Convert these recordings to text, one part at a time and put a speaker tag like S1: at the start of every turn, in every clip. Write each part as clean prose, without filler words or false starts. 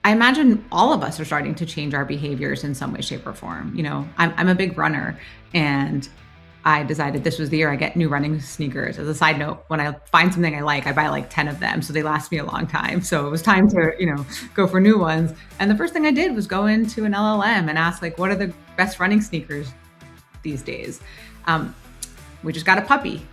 S1: I imagine all of us are starting to change our behaviors in some way, shape, or form. I'm a big runner, and I decided this was the year I get new running sneakers. As a side note, when I find something I like, I buy like 10 of them, so they last me a long time. So it was time to, go for new ones. And the first thing I did was go into an LLM and ask, like, what are the best running sneakers these days? We just got a puppy.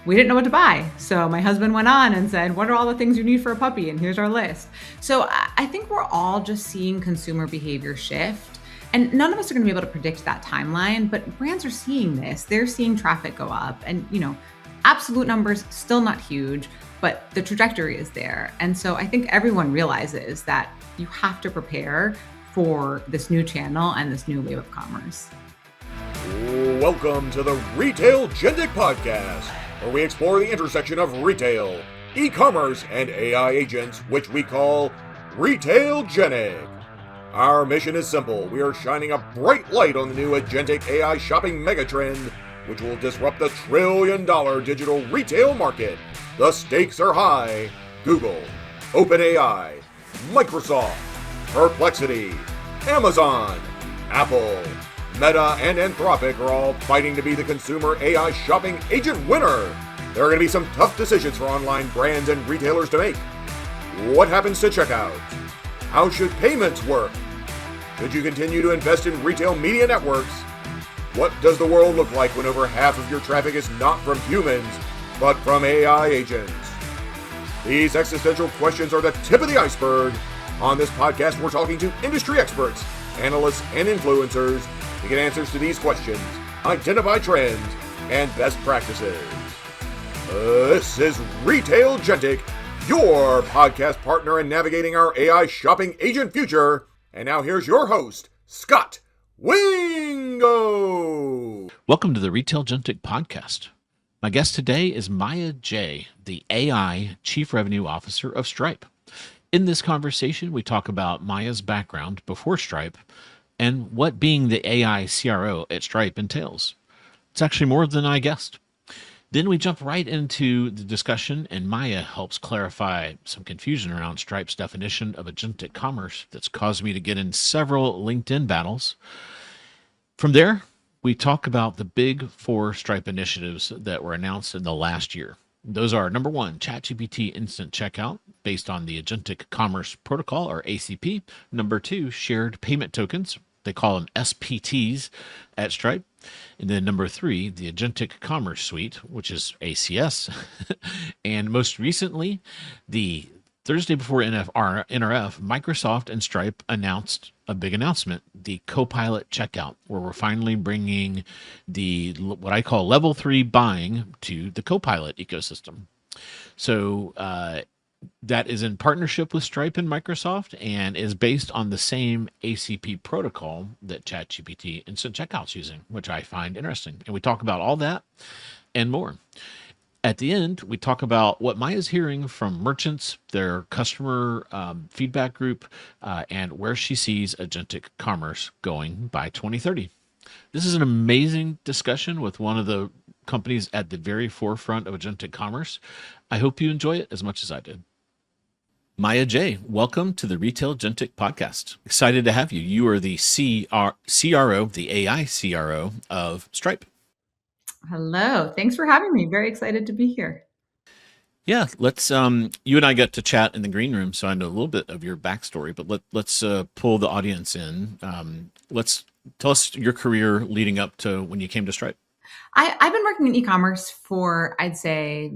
S1: We didn't know what to buy. So my husband went on and said, what are all the things you need for a puppy? And here's our list. So I think we're all just seeing consumer behavior shift. And none of us are going to be able to predict that timeline, but brands are seeing this. They're seeing traffic go up, and absolute numbers still not huge, but the trajectory is there. And so I think everyone realizes that you have to prepare for this new channel and this new wave of commerce.
S2: Welcome to the Retail Agentic Podcast, where we explore the intersection of retail, e-commerce, and AI agents, which we call Retail Agentic. Our mission is simple. We are shining a bright light on the new agentic AI shopping megatrend, which will disrupt the trillion-dollar digital retail market. The stakes are high. Google, OpenAI, Microsoft, Perplexity, Amazon, Apple, Meta, and Anthropic are all fighting to be the consumer AI shopping agent winner. There are going to be some tough decisions for online brands and retailers to make. What happens to checkout? How should payments work? Should you continue to invest in retail media networks? What does the world look like when over half of your traffic is not from humans, but from AI agents? These existential questions are the tip of the iceberg. On this podcast, we're talking to industry experts, analysts, and influencers to get answers to these questions, identify trends, and best practices. This is Retail Agentic, your podcast partner in navigating our AI shopping agent future. And now here's your host, Scot Wingo.
S3: Welcome to the Retail Agentic Podcast. My guest today is Maia J., the AI Chief Revenue Officer of Stripe. In this conversation, we talk about Maia's background before Stripe and what being the AI CRO at Stripe entails. It's actually more than I guessed. Then we jump right into the discussion, and Maia helps clarify some confusion around Stripe's definition of agentic commerce that's caused me to get in several LinkedIn battles. From there, we talk about the big 4 Stripe initiatives that were announced in the last year. Those are, number 1, ChatGPT Instant Checkout, based on the Agentic Commerce Protocol, or ACP. Number 2, shared payment tokens. They call them SPTs at Stripe. And then number 3, the Agentic Commerce Suite, which is ACS. And most recently, the Thursday before NRF, Microsoft and Stripe announced a big announcement, the Copilot Checkout, where we're finally bringing the what I call level 3 buying to the Copilot ecosystem. So that is in partnership with Stripe and Microsoft and is based on the same ACP protocol that ChatGPT Instant Checkout's using, which I find interesting. And we talk about all that and more. At the end, we talk about what Maia's hearing from merchants, their customer feedback group, and where she sees agentic commerce going by 2030. This is an amazing discussion with one of the companies at the very forefront of agentic commerce. I hope you enjoy it as much as I did. Maia J., welcome to the Retail Agentic Podcast. Excited to have you. You are the CRO, the AI CRO of Stripe.
S1: Hello. Thanks for having me. Very excited to be here.
S3: Yeah, let's. You and I got to chat in the green room, so I know a little bit of your backstory. But let's pull the audience in. Let's tell us your career leading up to when you came to Stripe.
S1: I've been working in e-commerce for, I'd say,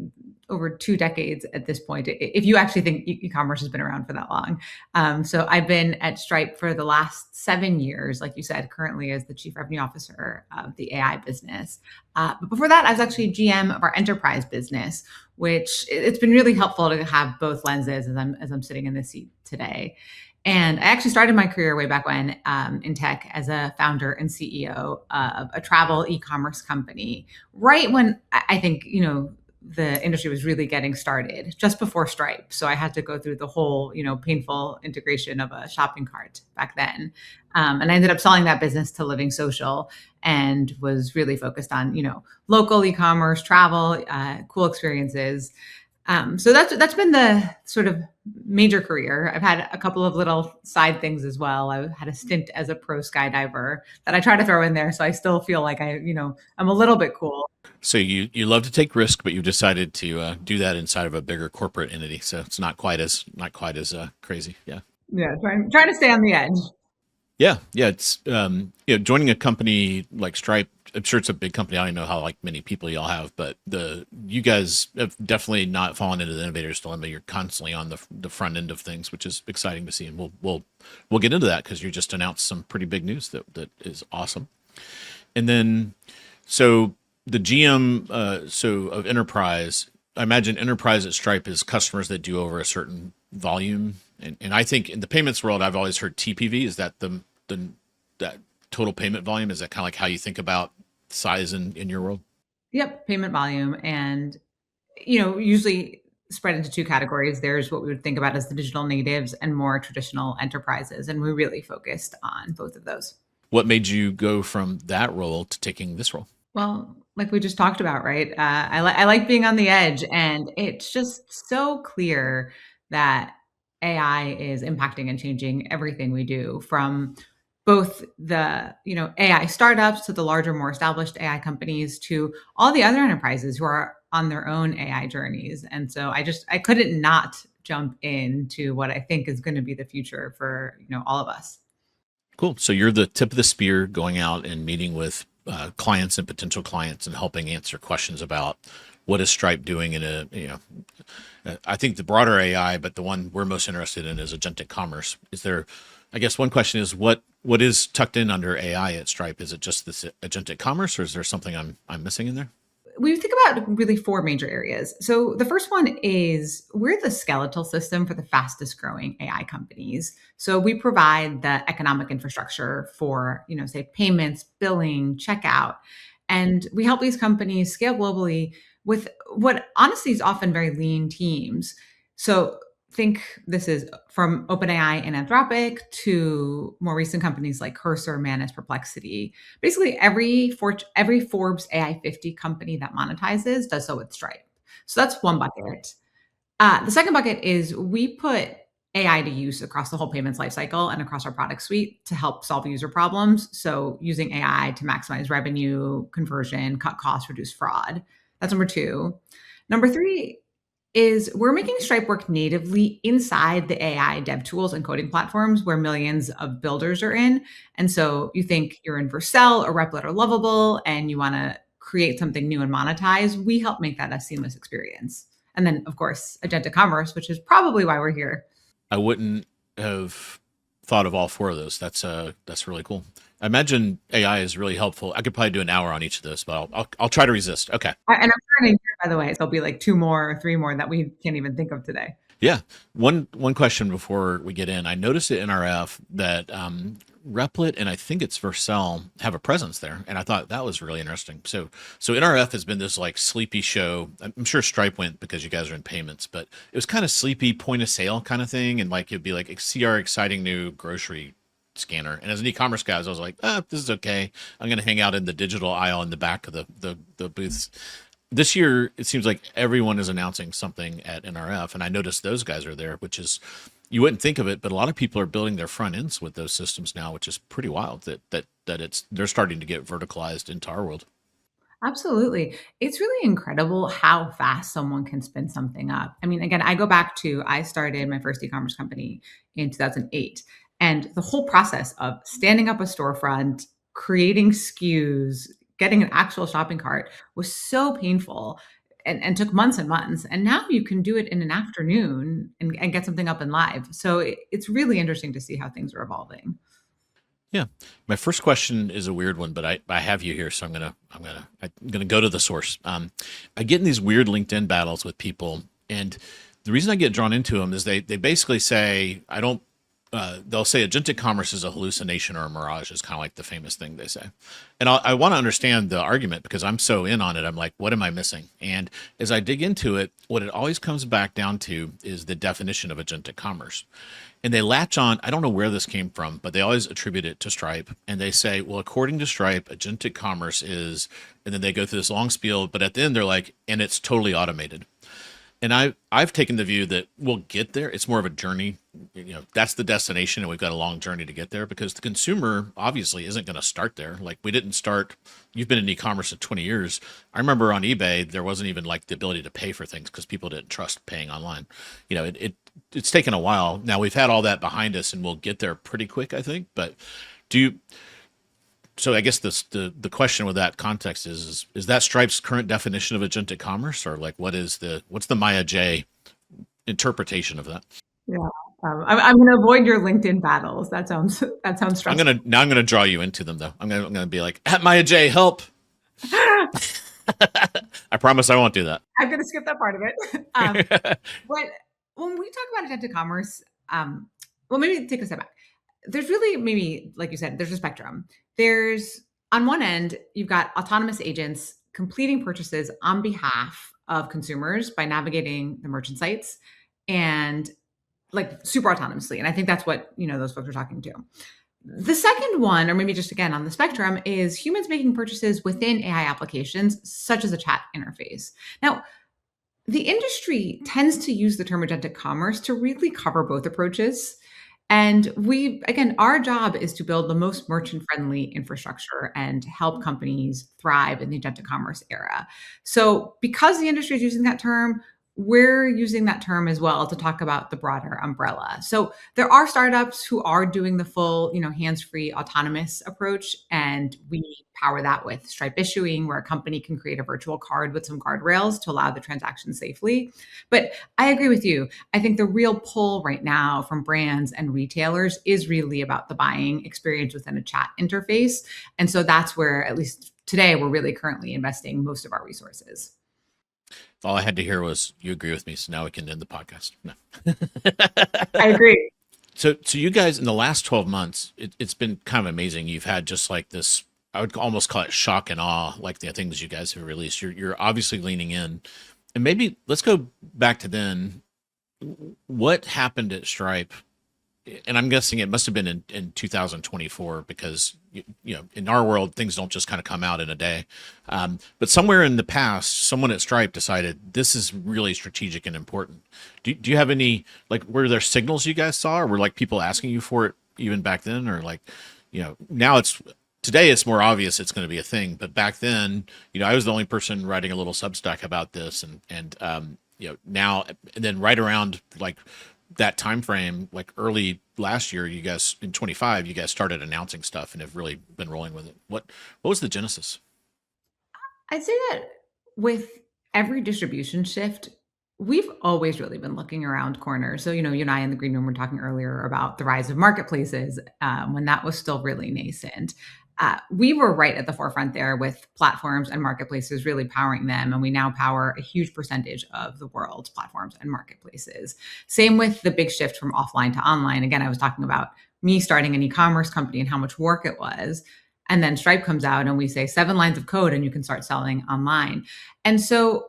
S1: over 2 decades at this point, if you actually think e-commerce has been around for that long. So I've been at Stripe for the last 7 years, like you said, currently as the Chief Revenue Officer of the AI business. But before that, I was actually GM of our enterprise business, which it's been really helpful to have both lenses as I'm sitting in this seat today. And I actually started my career way back when in tech as a founder and CEO of a travel e-commerce company, right when I think, the industry was really getting started, just before Stripe. So I had to go through the whole, painful integration of a shopping cart back then. And I ended up selling that business to LivingSocial and was really focused on, local e-commerce, travel, cool experiences. So that's been the sort of major career. I've had a couple of little side things as well. I had a stint as a pro skydiver that I try to throw in there, so I still feel like I'm a little bit cool.
S3: So you love to take risk, but you decided to do that inside of a bigger corporate entity. So it's not quite as crazy. Yeah.
S1: Yeah, trying to stay on the edge.
S3: Yeah. It's joining a company like Stripe. I'm sure it's a big company. I don't know how like many people y'all have, but you guys have definitely not fallen into the innovator's dilemma. You're constantly on the front end of things, which is exciting to see. And we'll get into that because you just announced some pretty big news that is awesome. And then so the GM of enterprise. I imagine enterprise at Stripe is customers that do over a certain volume. And I think in the payments world, I've always heard TPV. Is that that total payment volume? Is that kind of like how you think about size in your world?
S1: Yep, payment volume, and usually spread into two categories. There's what we would think about as the digital natives and more traditional enterprises, and we really focused on both of those.
S3: What made you go from that role to taking this role?
S1: Well, like we just talked about, right? I like being on the edge, and it's just so clear that AI is impacting and changing everything we do, from both the AI startups to the larger, more established AI companies to all the other enterprises who are on their own AI journeys. And so I couldn't not jump into what I think is going to be the future for all of us.
S3: Cool. So you're the tip of the spear, going out and meeting with clients and potential clients and helping answer questions about what is Stripe doing in I think the broader AI, but the one we're most interested in is agentic commerce. I guess one question is what is tucked in under AI at Stripe? Is it just this agentic commerce, or is there something I'm missing in there?
S1: We think about really four major areas. So the first one is we're the skeletal system for the fastest growing AI companies. So we provide the economic infrastructure for, say payments, billing, checkout, and we help these companies scale globally with what honestly is often very lean teams. So think this is from OpenAI and Anthropic to more recent companies like Cursor, Manus, Perplexity. Basically, every Forbes AI 50 company that monetizes does so with Stripe. So that's one bucket. The second bucket is we put AI to use across the whole payments lifecycle and across our product suite to help solve user problems. So using AI to maximize revenue, conversion, cut costs, reduce fraud. That's number two. Number three is we're making Stripe work natively inside the AI dev tools and coding platforms where millions of builders are in. And so you think you're in Vercel or Replit or Lovable and you want to create something new and monetize, we help make that a seamless experience. And then, of course, Agentic Commerce, which is probably why we're here.
S3: I wouldn't have thought of all four of those. That's really cool. I imagine AI is really helpful. I could probably do an hour on each of those, but I'll try to resist. Okay.
S1: And I'm starting here, by the way, so there'll be like two more or three more that we can't even think of today.
S3: Yeah. One question before we get in. I noticed at NRF that Replit and I think it's Vercel have a presence there, and I thought that was really interesting. So NRF has been this like sleepy show. I'm sure Stripe went because you guys are in payments, but it was kind of sleepy point of sale kind of thing, and like it'd be like see our exciting new grocery scanner. And as an e-commerce guy, I was like, this is okay. I'm going to hang out in the digital aisle in the back of the booths. This year, it seems like everyone is announcing something at NRF, and I noticed those guys are there, which is, you wouldn't think of it, but a lot of people are building their front ends with those systems now, which is pretty wild that they're starting to get verticalized into our world.
S1: Absolutely. It's really incredible how fast someone can spin something up. I mean, again, I started my first e-commerce company in 2008. And the whole process of standing up a storefront, creating SKUs, getting an actual shopping cart was so painful and took months and months. And now you can do it in an afternoon and get something up and live. So it's really interesting to see how things are evolving.
S3: Yeah. My first question is a weird one, but I have you here, so I'm gonna go to the source. I get in these weird LinkedIn battles with people, and the reason I get drawn into them is they basically say they'll say agentic commerce is a hallucination or a mirage is kind of like the famous thing they say. And I want to understand the argument because I'm so in on it. I'm like, what am I missing? And as I dig into it, what it always comes back down to is the definition of agentic commerce. And they latch on, I don't know where this came from, but they always attribute it to Stripe. And they say, well, according to Stripe, agentic commerce is, and then they go through this long spiel, but at the end they're like, and it's totally automated. And I've taken the view that we'll get there. It's more of a journey. That's the destination, and we've got a long journey to get there, because the consumer obviously isn't going to start there. Like, we didn't start. You've been in e-commerce for 20 years. I remember on eBay there wasn't even like the ability to pay for things because people didn't trust paying online. It's taken a while. Now we've had all that behind us, and we'll get there pretty quick, I think. But do you? So I guess the question with that context is that Stripe's current definition of agentic commerce, or like what's the Maia J interpretation of that?
S1: Yeah. I'm going to avoid your LinkedIn battles. That sounds stressful.
S3: I'm gonna draw you into them though. I'm gonna be like, at Maia J, help. I promise I won't do that.
S1: I'm going to skip that part of it. But when we talk about agentic commerce, well, maybe take a step back. There's really, maybe, like you said, there's a spectrum. There's, on one end, you've got autonomous agents completing purchases on behalf of consumers by navigating the merchant sites and like super autonomously. And I think that's what, those folks are talking to. The second one, or maybe just again on the spectrum, is humans making purchases within AI applications, such as a chat interface. Now, the industry tends to use the term agentic commerce to really cover both approaches. And our job is to build the most merchant-friendly infrastructure and help companies thrive in the agentic commerce era. So because the industry is using that term, we're using that term as well to talk about the broader umbrella. So there are startups who are doing the full, hands-free autonomous approach, and we power that with Stripe Issuing, where a company can create a virtual card with some guardrails to allow the transaction safely. But I agree with you. I think the real pull right now from brands and retailers is really about the buying experience within a chat interface. And so that's where, at least today, we're really currently investing most of our resources.
S3: All I had to hear was you agree with me, so now we can end the podcast. No.
S1: I agree.
S3: So you guys, in the last 12 months, it's been kind of amazing. You've had just like this, I would almost call it shock and awe, like the things you guys have released. You're obviously leaning in. And maybe let's go back to then. What happened at Stripe? And I'm guessing it must have been in 2024, because in our world things don't just kind of come out in a day. But somewhere in the past, someone at Stripe decided this is really strategic and important. Do you have any, like, were there signals you guys saw, or were like people asking you for it even back then, or like, now today it's more obvious it's going to be a thing, but back then, I was the only person writing a little Substack about this, and now, and then right around like that time frame, like early last year, you guys in 25, you guys started announcing stuff and have really been rolling with it. What was the genesis?
S1: I'd say that with every distribution shift, we've always really been looking around corners. So, you and I in the green room were talking earlier about the rise of marketplaces when that was still really nascent. We were right at the forefront there with platforms and marketplaces really powering them. And we now power a huge percentage of the world's platforms and marketplaces. Same with the big shift from offline to online. Again, I was talking about me starting an e-commerce company and how much work it was. And then Stripe comes out and we say 7 lines of code and you can start selling online. And so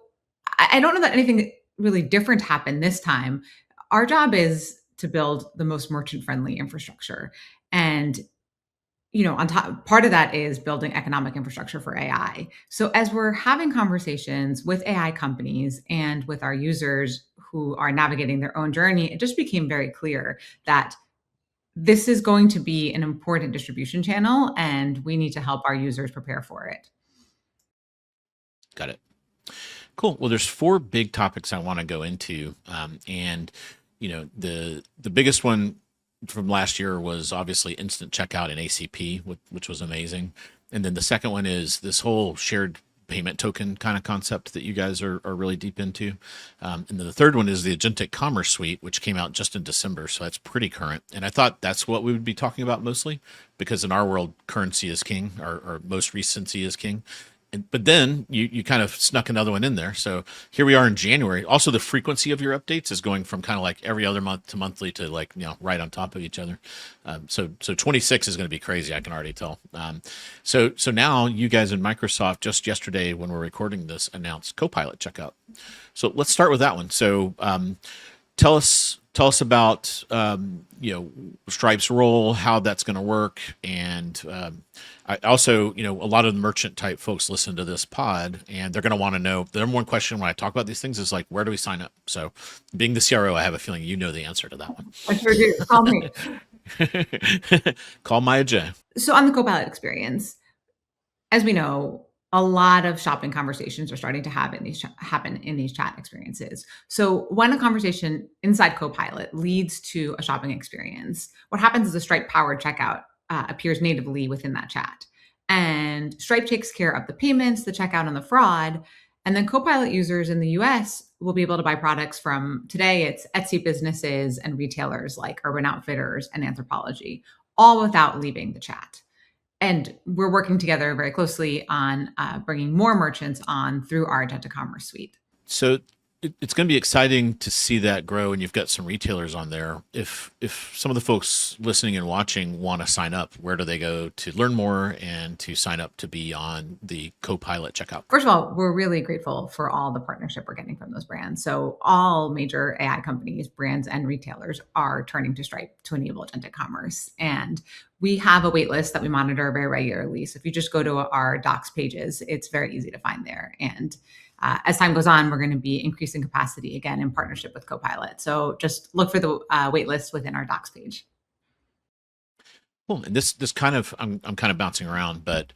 S1: I don't know that anything really different happened this time. Our job is to build the most merchant-friendly infrastructure. And on top, part of that is building economic infrastructure for AI. So as we're having conversations with AI companies and with our users who are navigating their own journey, it just became very clear that this is going to be an important distribution channel, and we need to help our users prepare for it.
S3: Got it. Cool. Well, there's 4 big topics I want to go into, and the biggest one from last year was obviously instant checkout and ACP, which was amazing. And then the second one is this whole shared payment token kind of concept that you guys are really deep into. And then the third one is the Agentic Commerce Suite, which came out just in December. So that's pretty current. And I thought that's what we would be talking about mostly, because in our world, currency is king, or most recency is king. But then you kind of snuck another one in there. So here we are in January. Also, the frequency of your updates is going from kind of like every other month to monthly to like, right on top of each other. So 26 is going to be crazy. I can already tell. So now you guys in Microsoft, just yesterday when we're recording this, announced Copilot Checkout. So let's start with that one. So tell us tell us about Stripe's role, how that's going to work, and I also, a lot of the merchant type folks listen to this pod, and they're going to want to know. The number one question when I talk about these things is like, where do we sign up? So, being the CRO, I have a feeling you know the answer to that one.
S1: I sure do. Call me.
S3: Call Maia J.
S1: So on the Copilot experience, as we know, a lot of shopping conversations are starting to happen in these chat experiences. So when a conversation inside Copilot leads to a shopping experience, what happens is a Stripe-powered checkout appears natively within that chat. And Stripe takes care of the payments, the checkout, and the fraud. And then Copilot users in the US will be able to buy products from, today it's Etsy businesses and retailers like Urban Outfitters and Anthropologie, all without leaving the chat. And we're working together very closely on bringing more merchants on through our Agentic Commerce Suite.
S3: So it's going to be exciting to see that grow, and you've got some retailers on there. If some of the folks listening and watching want to sign up, where do they go to learn more and to sign up to be on the Copilot checkout?
S1: First of all, we're really grateful for all the partnership we're getting from those brands. So all major AI companies, brands, and retailers are turning to Stripe to enable agentic commerce. And we have a waitlist that we monitor very regularly. So if you just go to our docs pages, it's very easy to find there. And as time goes on, we're going to be increasing capacity again in partnership with Copilot. So just look for the waitlist within our docs page.
S3: Cool. And this kind of, I'm kind of bouncing around, but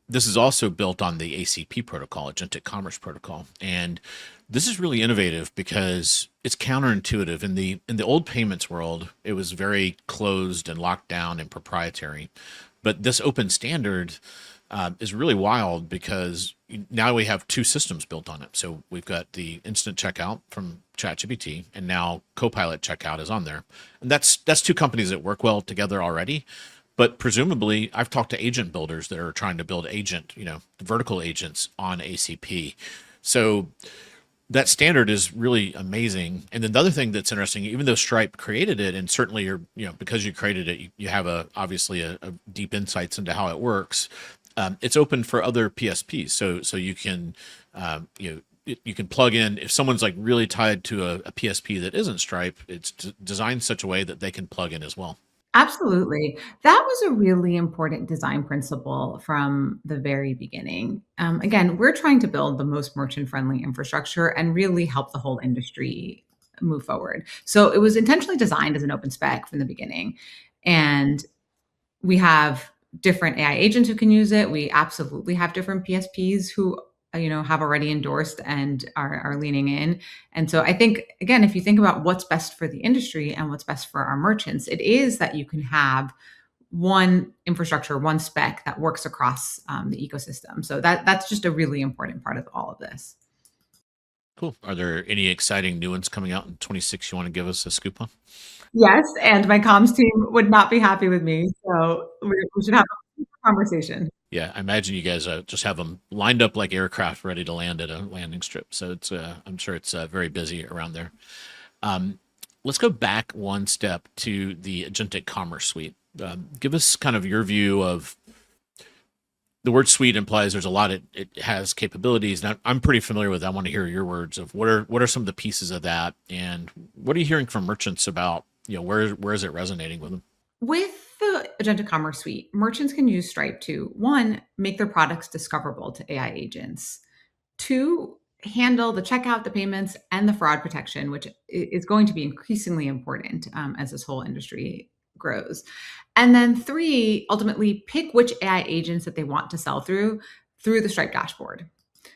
S3: this is also built on the ACP protocol, Agentic Commerce Protocol. And this is really innovative because it's counterintuitive. In the old payments world, it was very closed and locked down and proprietary. But this open standard is really wild because now we have two systems built on it. So we've got the instant checkout from ChatGPT, and now Copilot Checkout is on there. And that's two companies that work well together already. But presumably, I've talked to agent builders that are trying to build vertical agents on ACP. So that standard is really amazing. And then the other thing that's interesting, even though Stripe created it, and certainly because you created it, you have obviously a deep insights into how it works. It's open for other PSPs, so you can you can plug in if someone's like really tied to a PSP that isn't Stripe. It's designed such a way that they can plug in as well.
S1: Absolutely. That was a really important design principle from the very beginning. Again, we're trying to build the most merchant-friendly infrastructure and really help the whole industry move forward. So it was intentionally designed as an open spec from the beginning. And we have different AI agents who can use it. We absolutely have different PSPs who have already endorsed and are leaning in. And so I think, again, if you think about what's best for the industry and what's best for our merchants, it is that you can have one infrastructure, one spec that works across the ecosystem. So that's just a really important part of all of this.
S3: Cool. Are there any exciting new ones coming out in 26 you want to give us a scoop on?
S1: Yes, and my comms team would not be happy with me. So we should have a conversation.
S3: Yeah, I imagine you guys just have them lined up like aircraft ready to land at a landing strip. So it's I'm sure it's very busy around there. Let's go back one step to the Agentic Commerce Suite. Give us kind of your view of the word suite implies there's a lot it has capabilities. And I'm pretty familiar with that. I want to hear your words of what are some of the pieces of that, and what are you hearing from merchants about, where is it resonating with them?
S1: With the Agentic Commerce Suite, merchants can use Stripe to, one, make their products discoverable to AI agents, two, handle the checkout, the payments, and the fraud protection, which is going to be increasingly important as this whole industry grows. And then three, ultimately pick which AI agents that they want to sell through the Stripe dashboard.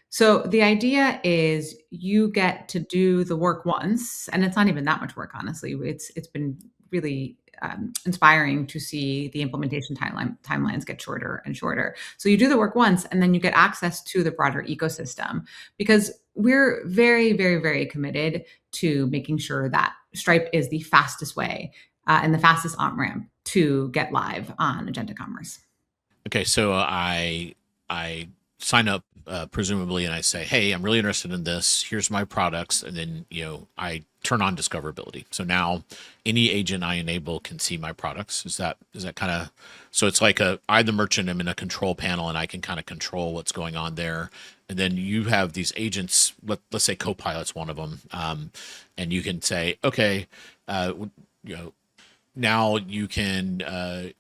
S1: So the idea is you get to do the work once, and it's not even that much work, honestly. It's been really inspiring to see the implementation timelines get shorter and shorter. So you do the work once, and then you get access to the broader ecosystem, because we're very, very, very committed to making sure that Stripe is the fastest way and the fastest on-ramp to get live on Agentic Commerce.
S3: Okay, so I sign up presumably, and I say, hey, I'm really interested in this. Here's my products. And then, I turn on discoverability. So now any agent I enable can see my products. Is that kind of, so it's like I, the merchant, am in a control panel, and I can kind of control what's going on there. And then you have these agents, let's say Copilot's one of them. And you can say, okay, you know, now you can,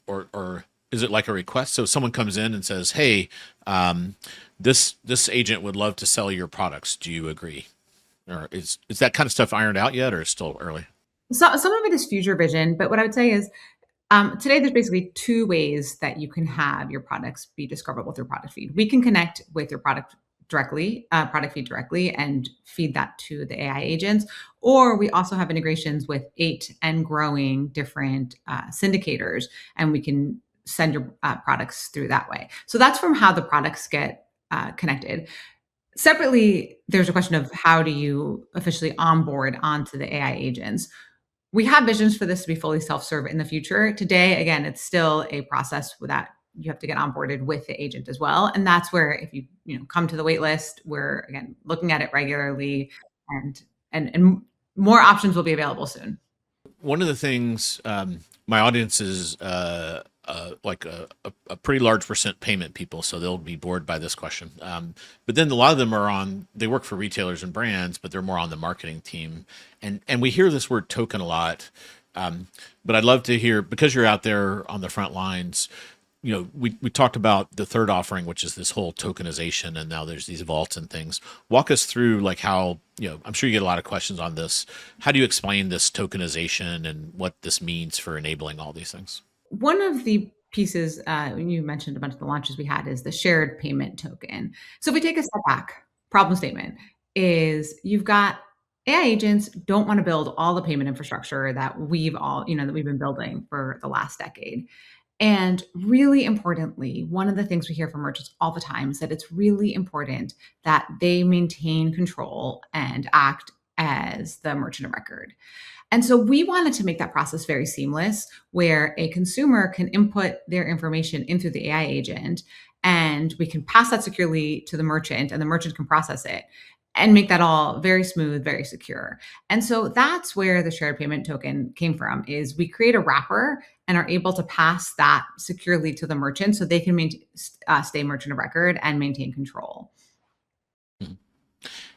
S3: or is it like a request? So someone comes in and says, "Hey, this agent would love to sell your products. Do you agree?" Or is that kind of stuff ironed out yet, or is it still early?
S1: So some of it is future vision, but what I would say is today there's basically two ways that you can have your products be discoverable through product feed. We can connect with your product feed directly, and feed that to the AI agents. Or we also have integrations with 8 and growing different syndicators, and we can send your products through that way. So that's from how the products get connected. Separately, there's a question of how do you officially onboard onto the AI agents. We have visions for this to be fully self-serve in the future. Today, again, it's still a process that you have to get onboarded with the agent as well. And that's where if you come to the wait list, we're again looking at it regularly, and more options will be available soon.
S3: One of the things, my audience is like a pretty large percent payment people, so they'll be bored by this question. But then a lot of them they work for retailers and brands, but they're more on the marketing team. And we hear this word token a lot. But I'd love to hear, because you're out there on the front lines, we talked about the third offering, which is this whole tokenization, and now there's these vaults and things. Walk us through like how, I'm sure you get a lot of questions on this. How do you explain this tokenization and what this means for enabling all these things?
S1: One of the pieces you mentioned a bunch of the launches we had is the shared payment token. So if we take a step back, problem statement is you've got AI agents don't want to build all the payment infrastructure that we've been building for the last decade. And really importantly, one of the things we hear from merchants all the time is that it's really important that they maintain control and act as the merchant of record. And so we wanted to make that process very seamless, where a consumer can input their information into the AI agent, and we can pass that securely to the merchant, and the merchant can process it and make that all very smooth, very secure. And so that's where the shared payment token came from, is we create a wrapper and are able to pass that securely to the merchant so they can stay merchant of record and maintain control.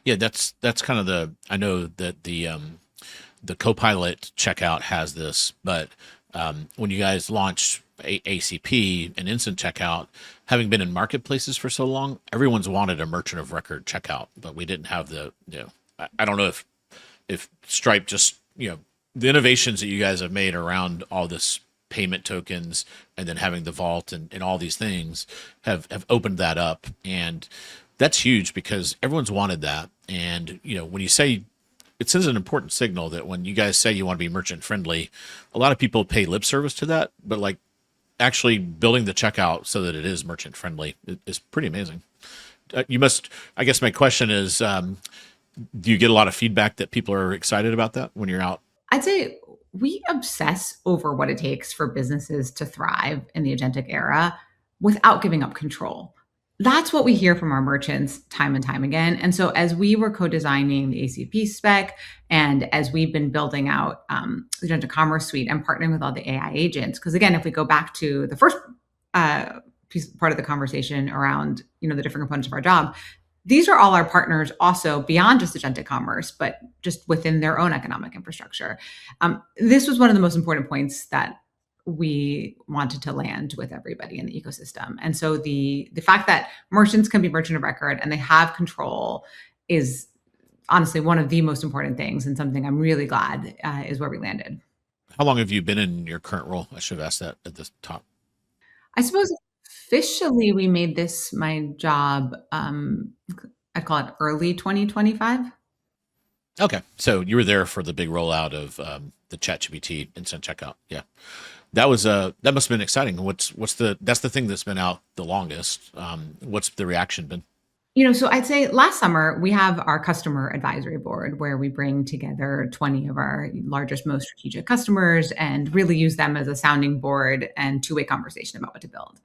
S3: Yeah, that's kind of I know that the Copilot Checkout has this, but when you guys launched ACP and Instant Checkout, having been in marketplaces for so long, everyone's wanted a merchant of record checkout, but we didn't have I don't know if Stripe just, the innovations that you guys have made around all this payment tokens and then having the vault and all these things have opened that up. And that's huge because everyone's wanted that. And, when you say, it sends an important signal that when you guys say you want to be merchant friendly, a lot of people pay lip service to that, but like actually building the checkout so that it is merchant friendly is pretty amazing. I guess my question is, do you get a lot of feedback that people are excited about that when you're out?
S1: I'd say we obsess over what it takes for businesses to thrive in the agentic era without giving up control. That's what we hear from our merchants time and time again. And so as we were co-designing the ACP spec, and as we've been building out the Agentic Commerce Suite and partnering with all the AI agents, because again, if we go back to the first part of the conversation around the different components of our job, these are all our partners also beyond just agentic commerce, but just within their own economic infrastructure. This was one of the most important points that we wanted to land with everybody in the ecosystem. And so the fact that merchants can be merchant of record and they have control is honestly one of the most important things, and something I'm really glad is where we landed.
S3: How long have you been in your current role? I should have asked that at the top.
S1: I suppose officially we made this my job, I'd call it early 2025.
S3: Okay. So you were there for the big rollout of the ChatGPT instant checkout. Yeah. That must have been exciting. That's the thing that's been out the longest. What's the reaction been?
S1: So I'd say last summer we have our customer advisory board where we bring together 20 of our largest, most strategic customers and really use them as a sounding board and two-way conversation about what to build.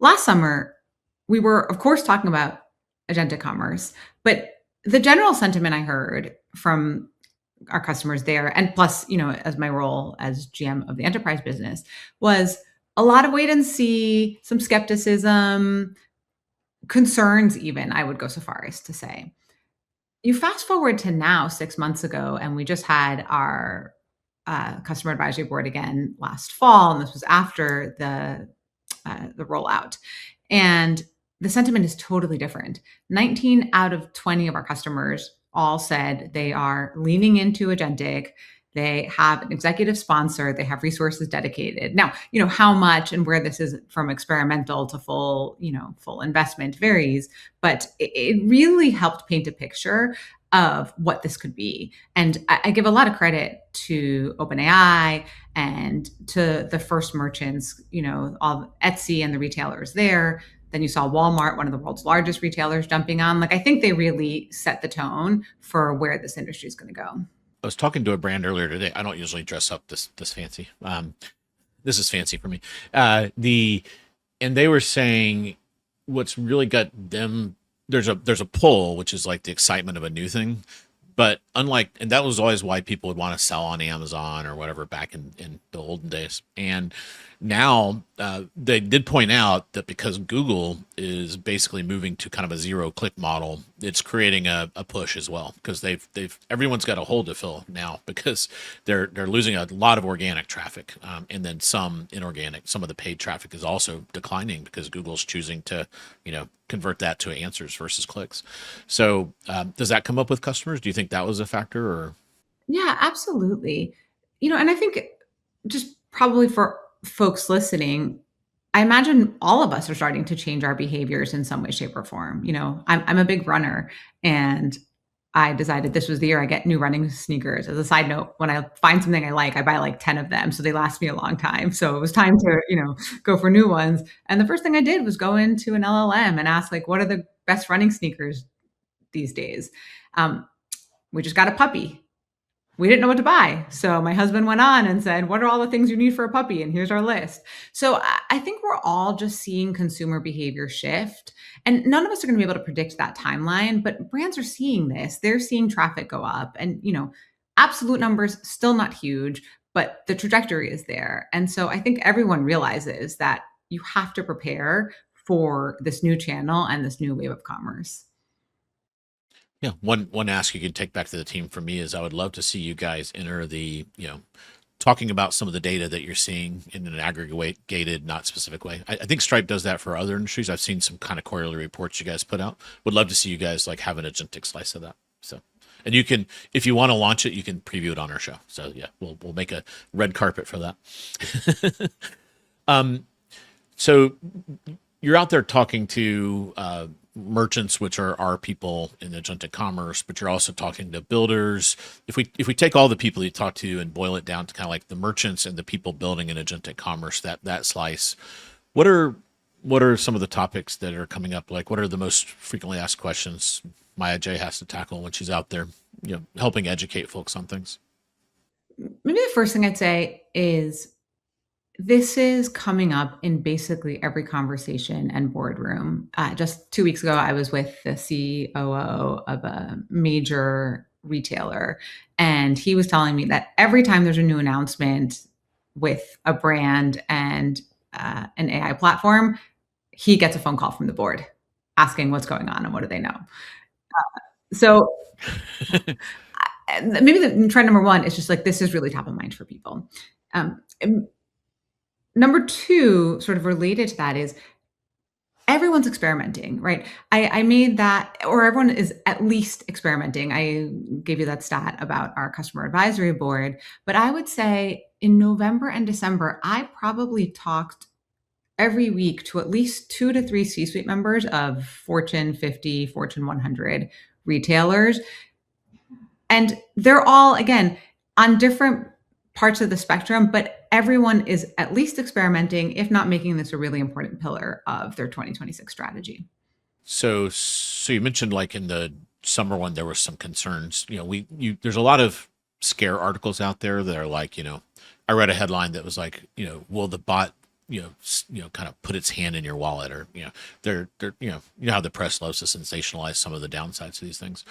S1: Last summer, we were, of course, talking about agentic commerce, but the general sentiment I heard from our customers there, and plus, as my role as GM of the enterprise business, was a lot of wait and see, some skepticism, concerns even, I would go so far as to say. You fast forward to now, 6 months ago, and we just had our customer advisory board again last fall, and this was after the rollout. And the sentiment is totally different. 19 out of 20 of our customers all said they are leaning into agentic. They have an executive sponsor. They have resources dedicated. Now, how much and where this is from experimental to full investment varies, but it really helped paint a picture of what this could be. And I give a lot of credit to OpenAI and to the first merchants, all Etsy and the retailers there. Then you saw Walmart, one of the world's largest retailers, jumping on. I think they really set the tone for where this industry is going to go.
S3: I was talking to a brand earlier today. I don't usually dress up this fancy. This is fancy for me. And they were saying what's really got them. There's a pull, which is like the excitement of a new thing. But and that was always why people would want to sell on Amazon or whatever back in the olden days. And now they did point out that because Google is basically moving to kind of a zero-click model, it's creating a push as well, because everyone's got a hole to fill now, because they're losing a lot of organic traffic, and then some inorganic. Some of the paid traffic is also declining because Google's choosing to convert that to answers versus clicks. So does that come up with customers? Do you think that was a factor? Or
S1: Yeah, absolutely. And I think just probably for folks listening, I imagine all of us are starting to change our behaviors in some way, shape, or form. I'm a big runner, and I decided this was the year I get new running sneakers. As a side note, when I find something I like, I buy like 10 of them, so they last me a long time. So it was time to, go for new ones. And the first thing I did was go into an LLM and ask, what are the best running sneakers these days? We just got a puppy. We didn't know what to buy. So my husband went on and said, what are all the things you need for a puppy? And here's our list. So I think we're all just seeing consumer behavior shift. And none of us are going to be able to predict that timeline, but brands are seeing this. They're seeing traffic go up. And, absolute numbers still not huge, but the trajectory is there. And so I think everyone realizes that you have to prepare for this new channel and this new wave of commerce.
S3: yeah, one ask you could take back to the team from me is I would love to see you guys enter the, talking about some of the data that you're seeing in an aggregated, not specific way. I think Stripe does that for other industries. I've seen some kind of quarterly reports you guys put out. Would love to see you guys have an agentic slice of that. So, and you can, if you want to launch it, you can preview it on our show. So yeah, we'll make a red carpet for that. So you're out there talking to merchants, which are our people in agentic commerce, but you're also talking to builders. If we take all the people you talk to and boil it down to kind of like the merchants and the people building in agentic commerce, that slice, what are some of the topics that are coming up? What are the most frequently asked questions Maia J has to tackle when she's out there, helping educate folks on things?
S1: Maybe the first thing I'd say is this is coming up in basically every conversation and boardroom. Just 2 weeks ago, I was with the COO of a major retailer, and he was telling me that every time there's a new announcement with a brand and an AI platform, he gets a phone call from the board asking what's going on and what do they know. So maybe the trend number one is just this is really top of mind for people. Number two, sort of related to that, is everyone's experimenting, right? I made that, or everyone is at least experimenting. I gave you that stat about our customer advisory board, but I would say in November and December, I probably talked every week to at least 2 to 3 C-suite members of Fortune 50, Fortune 100 retailers. And they're all, again, on different parts of the spectrum, but everyone is at least experimenting, if not making this a really important pillar of their 2026 strategy.
S3: So you mentioned in the summer one, there were some concerns. There's a lot of scare articles out there that are I read a headline that was will the bot kind of put its hand in your wallet, or they're how the press loves to sensationalize some of the downsides of these things.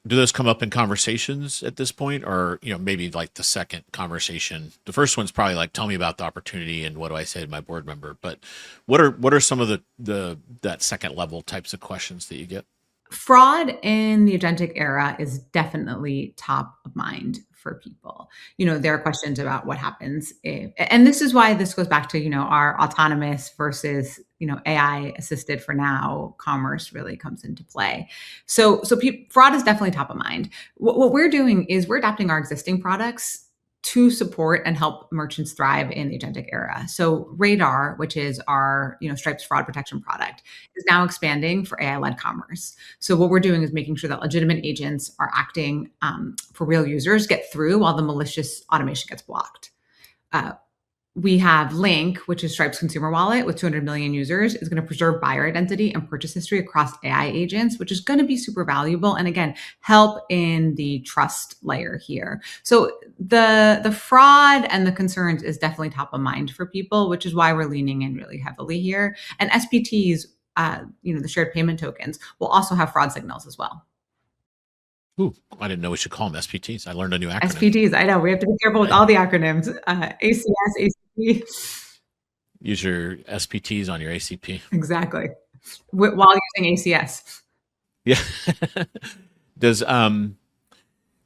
S3: Do those come up in conversations at this point, or maybe the second conversation? The first one's probably tell me about the opportunity and what do I say to my board member. But what are some of that second level types of questions that you get?
S1: Fraud in the agentic era is definitely top of mind for people. There are questions about what happens if, and this is why this goes back to, our autonomous versus, AI assisted for now commerce really comes into play. So fraud is definitely top of mind. What we're doing is we're adapting our existing products to support and help merchants thrive in the agentic era. So Radar, which is our Stripe's fraud protection product, is now expanding for AI-led commerce. So what we're doing is making sure that legitimate agents are acting for real users get through while the malicious automation gets blocked. We have Link, which is Stripe's consumer wallet with 200 million users, is going to preserve buyer identity and purchase history across AI agents, which is going to be super valuable. And again, help in the trust layer here. So the fraud and the concerns is definitely top of mind for people, which is why we're leaning in really heavily here. And SPTs, the shared payment tokens, will also have fraud signals as well.
S3: Ooh, I didn't know we should call them SPTs. I learned a new acronym.
S1: SPTs, I know. We have to be careful with all the acronyms. ACS, ACP.
S3: Use your SPTs on your ACP.
S1: Exactly. While using ACS.
S3: Yeah. Does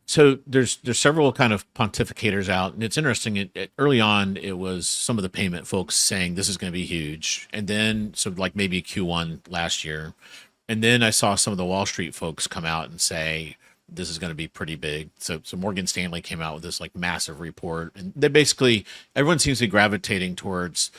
S3: so there's several kind of pontificators out, and it's interesting. Early on, it was some of the payment folks saying this is going to be huge, and then like maybe Q1 last year, and then I saw some of the Wall Street folks come out and say this is going to be pretty big. So Morgan Stanley came out with this like massive report, and they basically, everyone seems to be gravitating towards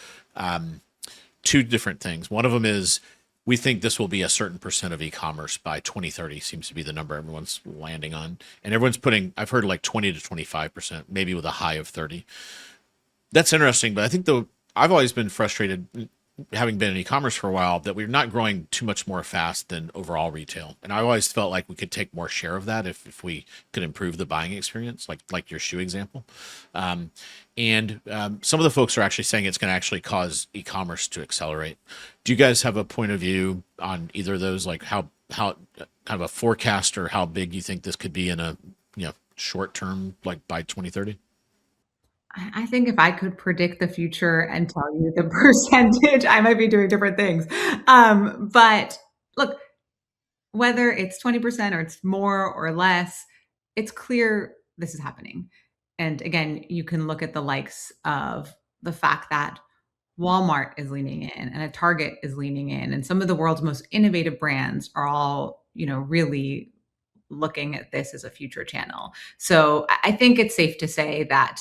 S3: two different things. One of them is we think this will be a certain percent of e-commerce by 2030 seems to be the number everyone's landing on. And everyone's putting, I've heard like 20 to 25%, maybe with a high of 30. That's interesting. But I think I've always been frustrated, having been in e-commerce for a while, that we're not growing too much more fast than overall retail. And I always felt like we could take more share of that if we could improve the buying experience, like your shoe example. Some of the folks are actually saying it's going to actually cause e-commerce to accelerate. Do you guys have a point of view on either of those, like how kind of a forecast or how big you think this could be in a short term, like by 2030?
S1: I think if I could predict the future and tell you the percentage, I might be doing different things. But look, whether it's 20% or it's more or less, it's clear this is happening. And again, you can look at the likes of the fact that Walmart is leaning in and a Target is leaning in, and some of the world's most innovative brands are all, really looking at this as a future channel. So I think it's safe to say that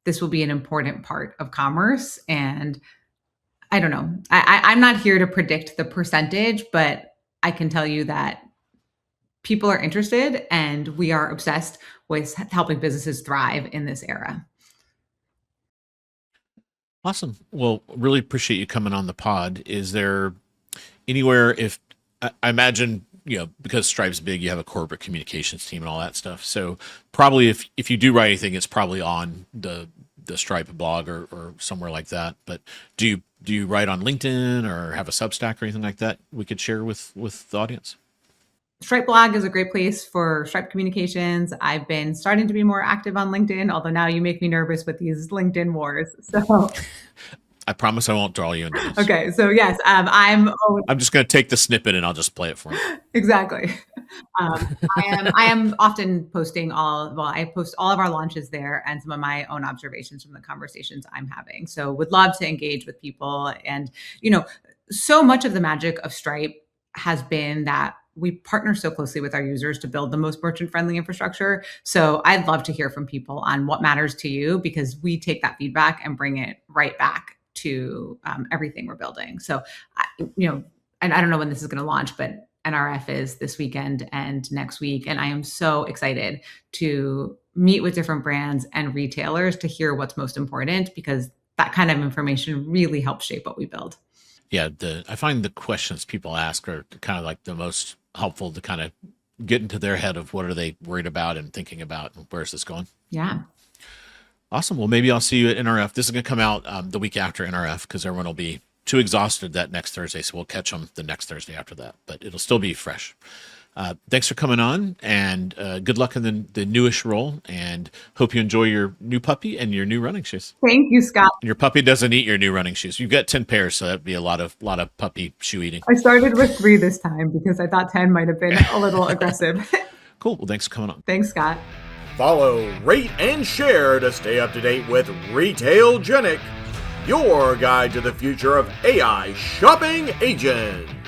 S1: this will be an important part of commerce. And I don't know, I'm not here to predict the percentage, but I can tell you that people are interested and we are obsessed with helping businesses thrive in this era.
S3: Awesome. Well, really appreciate you coming on the pod. Is there anywhere, if I imagine, because Stripe's big, you have a corporate communications team and all that stuff. So probably if you do write anything, it's probably on the Stripe blog or somewhere like that. But do you write on LinkedIn or have a Substack or anything like that we could share with the audience?
S1: Stripe blog is a great place for Stripe communications. I've been starting to be more active on LinkedIn, although now you make me nervous with these LinkedIn wars. So
S3: I promise I won't draw you into this.
S1: Okay, so yes, I'm
S3: just going to take the snippet and I'll just play it for you.
S1: Exactly. I am often posting I post all of our launches there and some of my own observations from the conversations I'm having. So would love to engage with people. And, so much of the magic of Stripe has been that we partner so closely with our users to build the most merchant-friendly infrastructure. So I'd love to hear from people on what matters to you, because we take that feedback and bring it right back to everything we're building. So, and I don't know when this is going to launch, but NRF is this weekend and next week. And I am so excited to meet with different brands and retailers to hear what's most important, because that kind of information really helps shape what we build.
S3: Yeah, I find the questions people ask are kind of like the most helpful to kind of get into their head of what are they worried about and thinking about and where's this going.
S1: Yeah.
S3: Awesome. Well, maybe I'll see you at NRF. This is going to come out the week after NRF because everyone will be too exhausted that next Thursday. So we'll catch them the next Thursday after that, but it'll still be fresh. Thanks for coming on, and good luck in the newish role, and hope you enjoy your new puppy and your new running shoes.
S1: Thank you, Scott.
S3: Your puppy doesn't eat your new running shoes. You've got 10 pairs, so that'd be a lot of puppy shoe eating.
S1: I started with 3 this time because I thought 10 might have been a little aggressive.
S3: Cool. Well, thanks for coming on.
S1: Thanks, Scott.
S2: Follow, rate, and share to stay up to date with RetailGenic, your guide to the future of AI shopping agents.